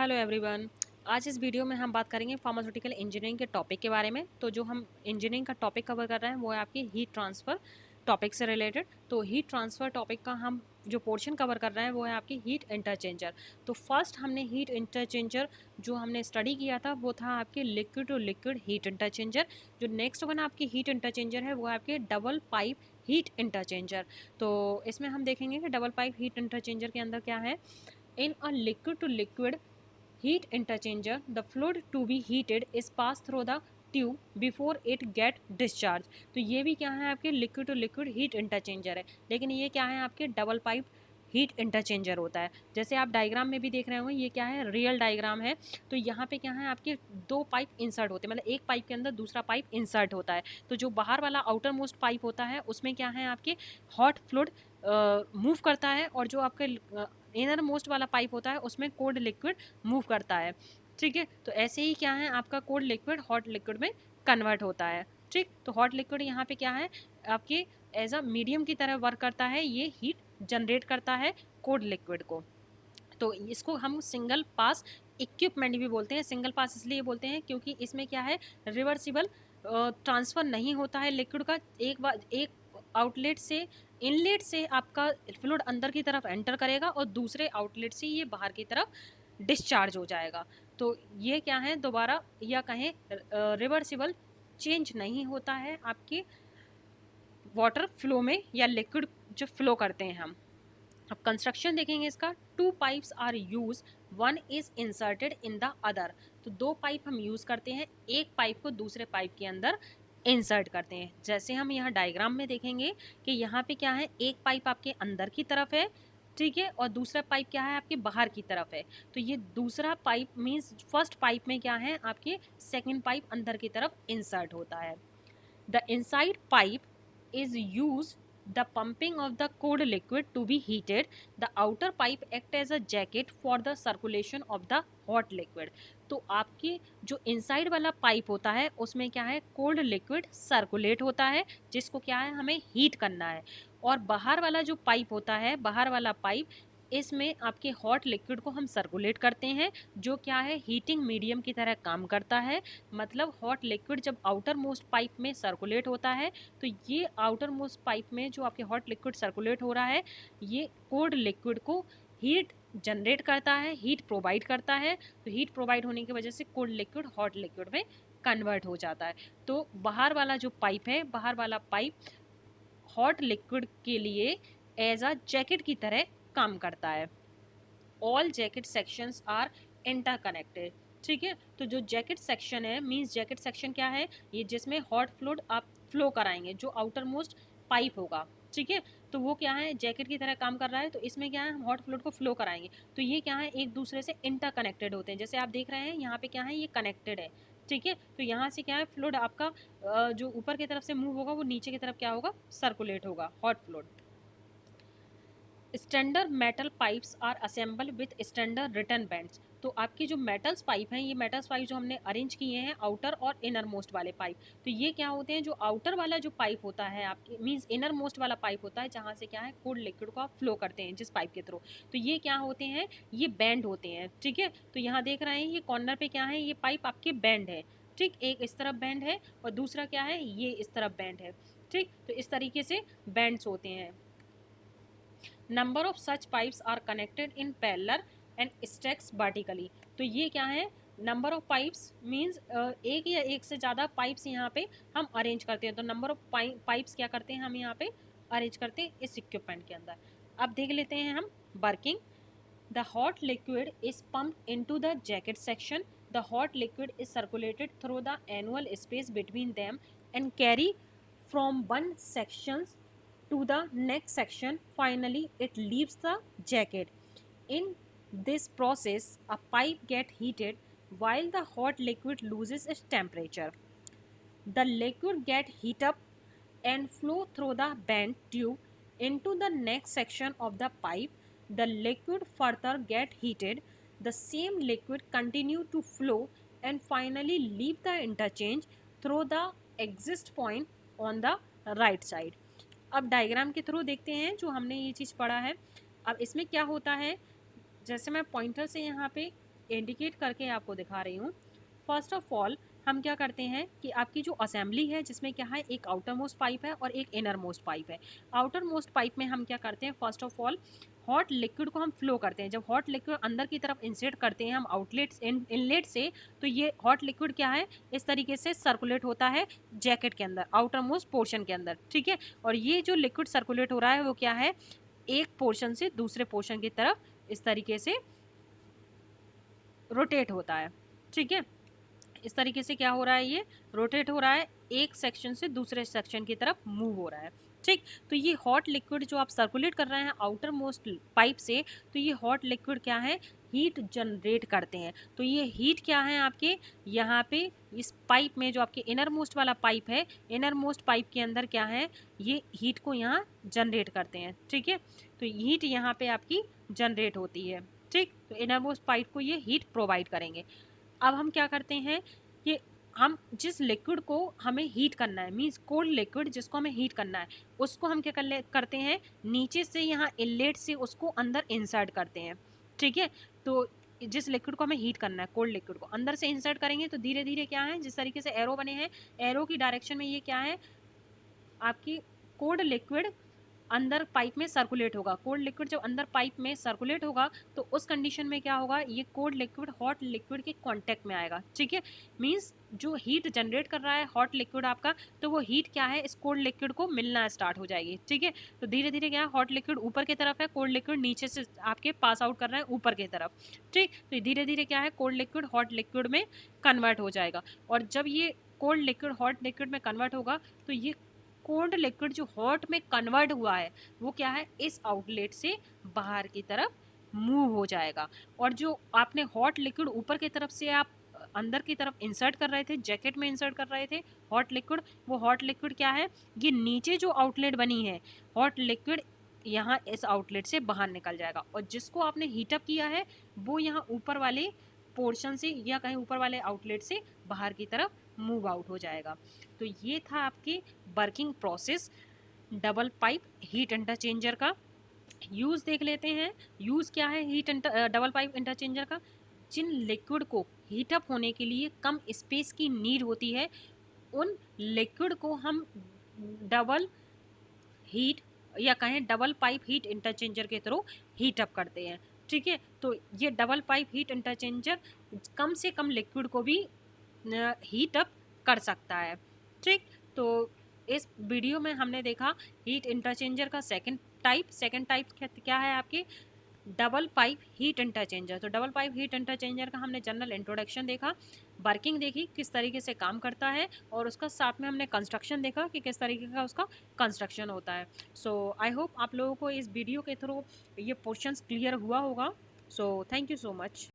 Hello everyone. आज इस video में हम बात करेंगे फार्मास्यूटिकल इंजीनियरिंग के टॉपिक के बारे में। तो जो हम इंजीनियरिंग का टॉपिक कवर कर रहे हैं वो है आपकी हीट ट्रांसफ़र टॉपिक से रिलेटेड। तो हीट ट्रांसफ़र टॉपिक का हम जो पोर्शन कवर कर रहे हैं वो है आपकी हीट इंटरचेंजर। तो फर्स्ट हमने हीट इंटरचेंजर जो हमने स्टडी किया था वो था आपके लिक्विड टू लिक्विड हीट इंटरचेंजर। जो नेक्स्ट वन आपकी हीट इंटरचेंजर है वो है आपके डबल पाइप हीट इंटरचेंजर। तो इसमें हम देखेंगे कि डबल पाइप हीट इंटरचेंजर के अंदर क्या है। In a liquid to liquid heat interchanger, the fluid to be heated is passed through the tube before it get discharged। तो ये भी क्या है आपके लिक्विड टू लिक्विड हीट इंटरचेंजर है, लेकिन ये क्या है आपके डबल पाइप हीट इंटरचेंजर होता है। जैसे आप डायग्राम में भी देख रहे होंगे, ये क्या है रियल डायग्राम है। तो यहाँ पे क्या है आपके दो पाइप इंसर्ट होते हैं, मतलब एक पाइप के अंदर दूसरा पाइप इंसर्ट होता है। तो जो बाहर वाला आउटर मोस्ट पाइप होता है उसमें क्या है आपके हॉट फ्लूइड मूव करता है, और जो आपके इनर मोस्ट वाला पाइप होता है उसमें कोल्ड लिक्विड मूव करता है। ठीक है, तो ऐसे ही क्या है आपका कोल्ड लिक्विड हॉट लिक्विड में कन्वर्ट होता है। ठीक, तो हॉट लिक्विड यहाँ पे क्या है आपके एज अ मीडियम की तरह वर्क करता है, ये हीट जनरेट करता है कोल्ड लिक्विड को। तो इसको हम सिंगल पास इक्विपमेंट भी बोलते हैं। सिंगल पास इसलिए बोलते हैं क्योंकि इसमें क्या है रिवर्सिबल ट्रांसफ़र नहीं होता है लिक्विड का। एक बार एक आउटलेट से इनलेट से आपका फ्लूइड अंदर की तरफ एंटर करेगा और दूसरे आउटलेट से ये बाहर की तरफ डिस्चार्ज हो जाएगा। तो ये क्या है दोबारा या कहें रिवर्सिबल चेंज नहीं होता है आपके वाटर फ्लो में या लिक्विड जो फ्लो करते हैं हम। अब कंस्ट्रक्शन देखेंगे इसका। Two pipes are used, one is inserted in the other. तो दो पाइप हम यूज करते हैं, एक पाइप को दूसरे पाइप के अंदर इंसर्ट करते हैं। जैसे हम यहाँ डायग्राम में देखेंगे कि यहाँ पे क्या है एक पाइप आपके अंदर की तरफ है, ठीक है, और दूसरा पाइप क्या है आपके बाहर की तरफ है। तो ये दूसरा पाइप मीन्स फर्स्ट पाइप में क्या है आपके सेकेंड पाइप अंदर की तरफ इंसर्ट होता है। The inside pipe is used the pumping of the cold liquid to be heated. The outer pipe act as a jacket for the circulation of the hot liquid। तो आपकी जो inside वाला pipe होता है उसमें क्या है कोल्ड लिक्विड सर्कुलेट होता है, जिसको क्या है हमें हीट करना है। और बाहर वाला जो पाइप होता है, बाहर वाला पाइप, इसमें आपके हॉट लिक्विड को हम सर्कुलेट करते हैं, जो क्या है हीटिंग मीडियम की तरह काम करता है। मतलब हॉट लिक्विड जब आउटर मोस्ट पाइप में सर्कुलेट होता है तो ये आउटर मोस्ट पाइप में जो आपके हॉट लिक्विड सर्कुलेट हो रहा है ये कोल्ड लिक्विड को हीट जनरेट करता है, हीट प्रोवाइड करता है। तो हीट प्रोवाइड होने की वजह से कोल्ड लिक्विड हॉट लिक्विड में कन्वर्ट हो जाता है। तो बाहर वाला जो पाइप है, बाहर वाला पाइप हॉट लिक्विड के लिए एज अ जैकेट की तरह काम करता है। All jacket sections are interconnected. ठीक है, तो जो जैकेट सेक्शन है मींस जैकेट सेक्शन क्या है, ये जिसमें हॉट फ्लूइड आप फ्लो कराएंगे, जो आउटर मोस्ट पाइप होगा, ठीक है, तो वो क्या है जैकेट की तरह काम कर रहा है। तो इसमें क्या है हम हॉट फ्लूइड को फ्लो कराएंगे। तो ये क्या है एक दूसरे से इंटरकनेक्टेड होते हैं। जैसे आप देख रहे हैं यहाँ पे क्या है ये कनेक्टेड है, ठीक है। तो यहाँ से क्या है फ्लूइड आपका जो ऊपर की तरफ से मूव होगा वो नीचे की तरफ क्या होगा सर्कुलेट होगा hot fluid. Standard metal pipes are assembled with standard return bends. तो आपकी जो मेटल्स पाइप हैं, ये मेटल्स पाइप जो हमने अरेंज किए हैं आउटर और इनर मोस्ट वाले पाइप। तो ये क्या होते हैं जो आउटर वाला जो पाइप होता है आपके मींस इनर मोस्ट वाला पाइप होता है जहाँ से क्या है कोल्ड लिक्विड को आप फ्लो करते हैं जिस पाइप के थ्रू। तो ये क्या होते हैं ये बैंड होते हैं, ठीक है। तो यहाँ देख रहे हैं ये कॉर्नर पे क्या है ये पाइप आपके बैंड है, ठीक, एक इस तरफ बैंड है और दूसरा क्या है ये इस तरफ बैंड है, ठीक। तो इस तरीके से बैंड्स होते हैं। Number of such pipes are connected in parallel and stacks vertically. तो ये क्या है नंबर ऑफ पाइप्स मींस एक या एक से ज़्यादा पाइप्स यहाँ पे हम अरेंज करते हैं। तो नंबर ऑफ पाइप्स क्या करते हैं हम यहाँ पे अरेंज करते हैं इस इक्विपमेंट के अंदर। अब देख लेते हैं हम working. The hot liquid is pumped into the jacket section. The hot liquid is circulated through the annual space between them and carry from one sections to the next section. Finally it leaves the jacket. In this process a pipe get heated while the hot liquid loses its temperature. The liquid get heat up and flow through the bent tube into the next section of the pipe. The liquid further get heated. The same liquid continue to flow and finally leave the interchange through the exit point on the right side. अब diagram के through देखते हैं जो हमने ये चीज़ पढ़ा है। अब इसमें क्या होता है, जैसे मैं पॉइंटर से यहाँ पे इंडिकेट करके आपको दिखा रही हूँ। फर्स्ट ऑफ ऑल हम क्या करते हैं कि आपकी जो असेंबली है जिसमें क्या है, एक आउटर मोस्ट पाइप है और एक इनर मोस्ट पाइप है। आउटर मोस्ट पाइप में हम क्या करते हैं, first of all hot liquid को हम फ्लो करते हैं। जब हॉट लिक्विड अंदर की तरफ इंसर्ट करते हैं हम आउटलेट इनलेट से, तो ये हॉट लिक्विड क्या है, इस तरीके से सर्कुलेट होता है जैकेट के अंदर, आउटर मोस्ट पोर्शन के अंदर, ठीक है। और ये जो लिक्विड सर्कुलेट हो रहा है वो क्या है, एक पोर्शन से दूसरे पोर्शन की तरफ इस तरीके से रोटेट होता है, ठीक है। इस तरीके से क्या हो रहा है, ये रोटेट हो रहा है, एक सेक्शन से दूसरे सेक्शन की तरफ मूव हो रहा है, ठीक। तो ये हॉट लिक्विड जो आप सर्कुलेट कर रहे हैं आउटर मोस्ट पाइप से, तो ये हॉट लिक्विड क्या है, हीट जनरेट करते हैं। तो ये हीट क्या है आपके यहाँ पे इस पाइप में, जो आपके इनर मोस्ट वाला पाइप है, इनर मोस्ट पाइप के अंदर क्या है, ये हीट को यहाँ जनरेट करते हैं, ठीक है। तो हीट यहाँ पे आपकी जनरेट होती है, ठीक। तो इनर मोस्ट पाइप को ये हीट प्रोवाइड करेंगे। अब हम क्या करते हैं कि हम जिस लिक्विड को हमें हीट करना है, मींस कोल्ड लिक्विड जिसको हमें हीट करना है, उसको हम क्या करते हैं, नीचे से यहाँ इनलेट से उसको अंदर इंसर्ट करते हैं, ठीक है। तो जिस लिक्विड को हमें हीट करना है, कोल्ड लिक्विड को अंदर से इंसर्ट करेंगे, तो धीरे धीरे क्या है, जिस तरीके से एरो बने हैं, एरो की डायरेक्शन में ये क्या है, आपकी कोल्ड लिक्विड अंदर पाइप में सर्कुलेट होगा। कोल्ड लिक्विड जब अंदर पाइप में सर्कुलेट होगा तो उस कंडीशन में क्या होगा, ये कोल्ड लिक्विड हॉट लिक्विड के कांटेक्ट में आएगा, ठीक है। मींस जो हीट जनरेट कर रहा है हॉट लिक्विड आपका, तो वो हीट क्या है, इस कोल्ड लिक्विड को मिलना स्टार्ट हो जाएगी, ठीक है। तो धीरे धीरे क्या है, हॉट लिक्विड ऊपर की तरफ है, कोल्ड लिक्विड नीचे से आपके पास आउट कर रहा है ऊपर की तरफ, ठीक। तो धीरे धीरे क्या है, कोल्ड लिक्विड हॉट लिक्विड में कन्वर्ट हो जाएगा। और जब ये कोल्ड लिक्विड हॉट लिक्विड में कन्वर्ट होगा, तो ये कोल्ड लिक्विड जो हॉट में कन्वर्ट हुआ है वो क्या है, इस आउटलेट से बाहर की तरफ मूव हो जाएगा। और जो आपने हॉट लिक्विड ऊपर की तरफ से आप अंदर की तरफ इंसर्ट कर रहे थे, जैकेट में इंसर्ट कर रहे थे हॉट लिक्विड, वो हॉट लिक्विड क्या है, ये नीचे जो आउटलेट बनी है हॉट लिक्विड यहाँ इस आउटलेट से बाहर निकल जाएगा। और जिसको आपने हीटअप किया है वो यहाँ ऊपर वाले पोर्शन से या कहीं ऊपर वाले आउटलेट से बाहर की तरफ मूव आउट हो जाएगा। तो ये था आपके working process double pipe heat interchanger का। यूज़ देख लेते हैं, यूज़ क्या है डबल पाइप इंटरचेंजर का। जिन लिक्विड को हीटअप होने के लिए कम स्पेस की नीड होती है, उन लिक्विड को हम डबल हीट या कहें डबल पाइप हीट इंटरचेंजर के थ्रू हीटअप करते हैं, ठीक है। तो ये डबल पाइप हीट इंटरचेंजर कम से कम लिक्विड को भी हीट अप कर सकता है, ठीक। तो इस वीडियो में हमने देखा हीट इंटरचेंजर का सेकंड टाइप क्या है आपके डबल पाइप हीट इंटरचेंजर। तो डबल पाइप हीट इंटरचेंजर का हमने जनरल इंट्रोडक्शन देखा, वर्किंग देखी किस तरीके से काम करता है, और उसका साथ में हमने कंस्ट्रक्शन देखा कि किस तरीके का उसका कंस्ट्रक्शन होता है। सो आई होप आप लोगों को इस वीडियो के थ्रू ये पोर्शंस क्लियर हुआ होगा। So thank you so much.